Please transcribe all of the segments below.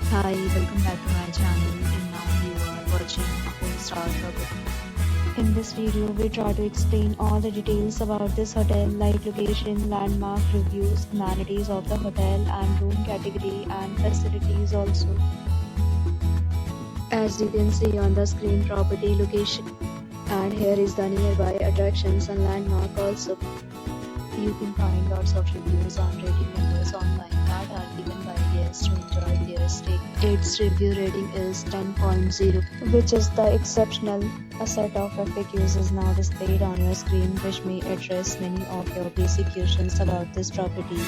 Hi, welcome back to my channel, and now you are watching a 4-star property. In this video, we try to explain all the details about this hotel like location, landmark, reviews, amenities of the hotel and room category and facilities also. As you can see on the screen, property location, and here is the nearby attractions and landmark also. You can find lots of reviews and rating numbers online that are given by guests to enjoy their stay. Its review rating is 10.0, which is the exceptional. A set of FAQs is now displayed on your screen, which may address many of your basic questions about this property.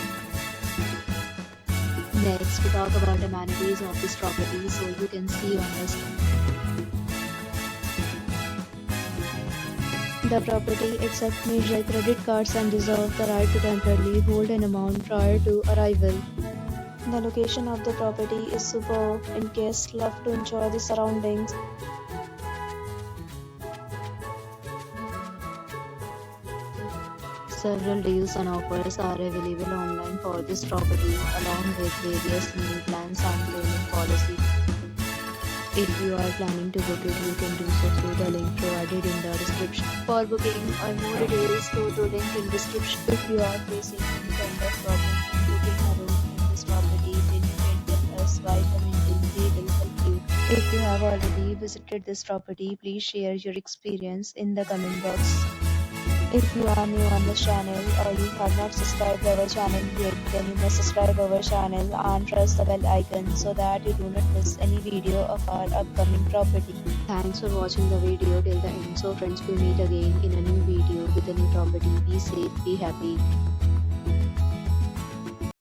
Next, we talk about amenities of this property, so you can see on the screen. The property accepts major credit cards and reserves the right to temporarily hold an amount prior to arrival. The location of the property is superb and guests love to enjoy the surroundings. Several deals and offers are available online for this property, along with various meal plans and payment policies. If you are planning to book it, you can do so through the link provided in the description. For booking or more details, go to link in description. If you are facing any kind of problem in booking a room in this property, then you can tell us by commenting. We will help you. If you have already visited this property, please share your experience in the comment box. If you are new on this channel or you have not subscribed our channel yet, then you must subscribe our channel and press the bell icon so that you do not miss any video of our upcoming property. Thanks for watching the video till the end. So friends, we'll meet again in a new video with a new property. Be safe, be happy.